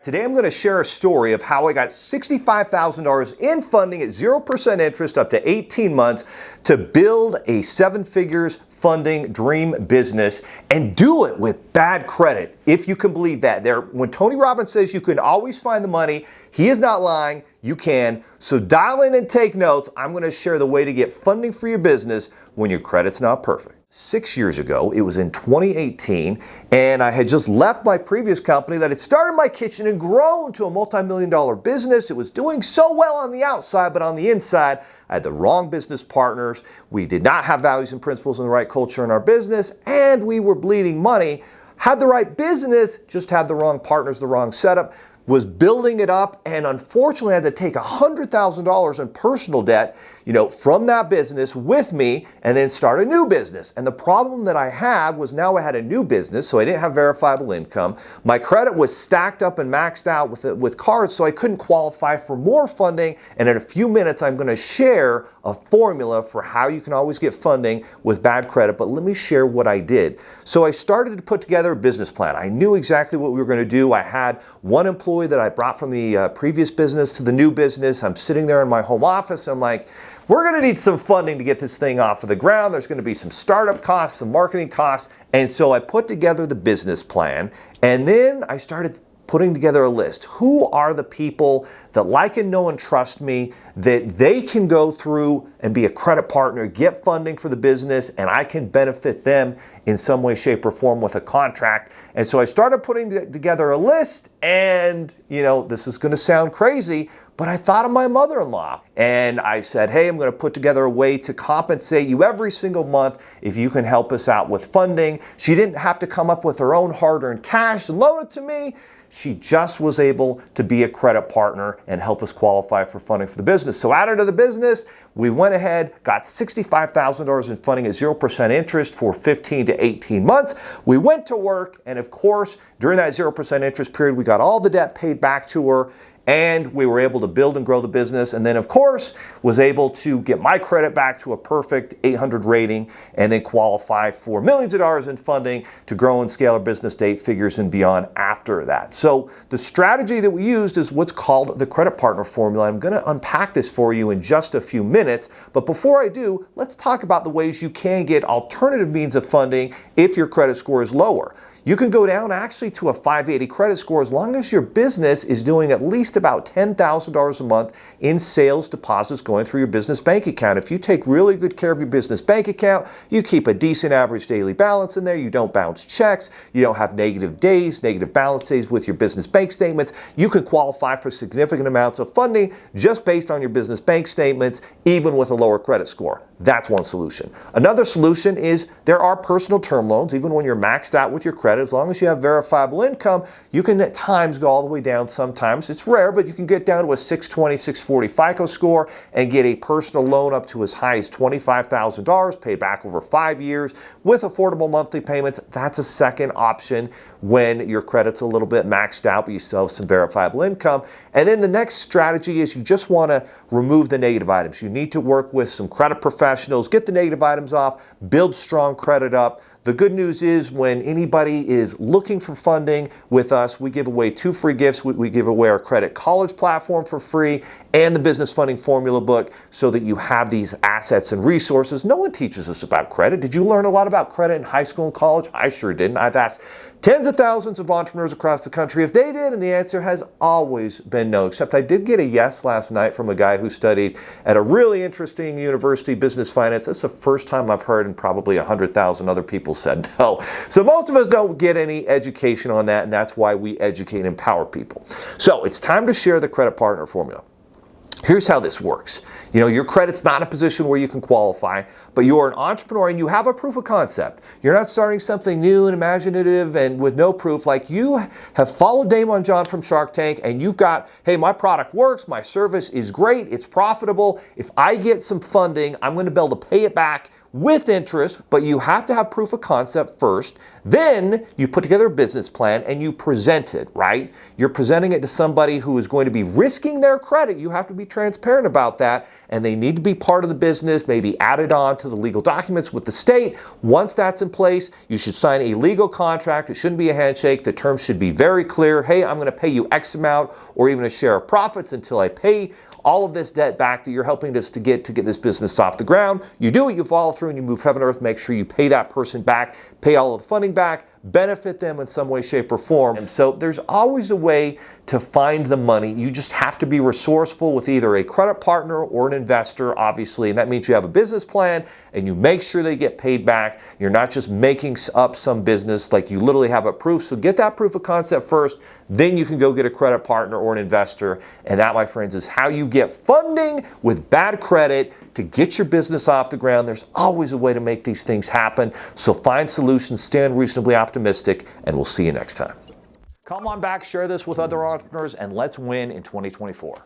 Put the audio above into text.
Today I'm going to share a story of how I got $65,000 in funding at 0% interest up to 18 months to build a seven-figures funding dream business and do it with bad credit, if you can believe that. When Tony Robbins says you can always find the money, he is not lying, you can. So dial in and take notes. I'm going to share the way to get funding for your business when your credit's not perfect. 6 years ago, it was in 2018, and I had just left my previous company that had started my kitchen and grown to a multi-million-dollar business. It was doing so well on the outside, but on the inside, I had the wrong business partners. We did not have values and principles and the right culture in our business, and we were bleeding money. Had the right business, just had the wrong partners, the wrong setup. Was building it up, and unfortunately I had to take $100,000 in personal debt, from that business with me and then start a new business. And the problem that I had was now I had a new business, so I didn't have verifiable income. My credit was stacked up and maxed out with cards, so I couldn't qualify for more funding. And in a few minutes, I'm going to share a formula for how you can always get funding with bad credit. But let me share what I did. So I started to put together a business plan. I knew exactly what we were going to do. I had one employee that I brought from the previous business to the new business. I'm sitting there in my home office. I'm like, we're going to need some funding to get this thing off of the ground. There's going to be some startup costs, some marketing costs. And so I put together the business plan, and then I started putting together a list. Who are the people that like and know and trust me, that they can go through and be a credit partner, get funding for the business, and I can benefit them in some way, shape, or form with a contract. And so I started putting together a list, and this is going to sound crazy, but I thought of my mother-in-law, and I said, hey, I'm going to put together a way to compensate you every single month if you can help us out with funding. She didn't have to come up with her own hard-earned cash and loan it to me. She just was able to be a credit partner and help us qualify for funding for the business. So added to the business, we went ahead, got $65,000 in funding at 0% interest for 15 to 18 months. We went to work, and of course, during that 0% interest period, we got all the debt paid back to her, and we were able to build and grow the business. And then, of course, was able to get my credit back to a perfect 800 rating and then qualify for millions of dollars in funding to grow and scale our business to 8 figures and beyond after that. So the strategy that we used is what's called the credit partner formula. I'm going to unpack this for you in just a few minutes. But before I do, let's talk about the ways you can get alternative means of funding if your credit score is lower. You can go down actually to a 580 credit score as long as your business is doing at least about $10,000 a month in sales deposits going through your business bank account. If you take really good care of your business bank account, you keep a decent average daily balance in there, you don't bounce checks, you don't have negative days, negative balance days with your business bank statements, you can qualify for significant amounts of funding just based on your business bank statements, even with a lower credit score. That's one solution. Another solution is there are personal term loans. Even when you're maxed out with your credit, as long as you have verifiable income, you can at times go all the way down sometimes. It's rare, but you can get down to a 620, 640 FICO score and get a personal loan up to as high as $25,000 paid back over 5 years with affordable monthly payments. That's a second option when your credit's a little bit maxed out, but you still have some verifiable income. And then the next strategy is you just want to remove the negative items. You need to work with some credit professionals, get the negative items off, build strong credit up. The good news is when anybody is looking for funding with us, we give away 2 free gifts. We give away our Credit College platform for free and the Business Funding Formula book so that you have these assets and resources. No one teaches us about credit. Did you learn a lot about credit in high school and college? I sure didn't. I've asked tens of thousands of entrepreneurs across the country if they did, and the answer has always been no, except I did get a yes last night from a guy who studied at a really interesting university, business finance. That's the first time I've heard, and probably 100,000 other people said no. So most of us don't get any education on that, and that's why we educate and empower people. So it's time to share the credit partner formula. Here's how this works. Your credit's not a position where you can qualify, but you're an entrepreneur and you have a proof of concept. You're not starting something new and imaginative and with no proof. Like you have followed Damon John from Shark Tank and you've got, hey, my product works, my service is great, it's profitable. If I get some funding, I'm going to be able to pay it back with interest, but you have to have proof of concept first. Then you put together a business plan and you present it, right? You're presenting it to somebody who is going to be risking their credit. You have to be transparent about that, and they need to be part of the business, maybe added on to the legal documents with the state. Once that's in place, you should sign a legal contract. It shouldn't be a handshake. The terms should be very clear. Hey, I'm going to pay you X amount or even a share of profits until I pay all of this debt back that you're helping us to get this business off the ground. You do it, you follow through, and you move heaven and earth. Make sure you pay that person back, pay all of the funding back, benefit them in some way, shape, or form. And so there's always a way to find the money. You just have to be resourceful with either a credit partner or an investor, obviously. And that means you have a business plan and you make sure they get paid back. You're not just making up some business, like you literally have a proof. So get that proof of concept first, then you can go get a credit partner or an investor. And that, my friends, is how you get funding with bad credit to get your business off the ground. There's always a way to make these things happen. So find solutions, stand reasonably optimistic, and we'll see you next time. Come on back, share this with other entrepreneurs, and let's win in 2024.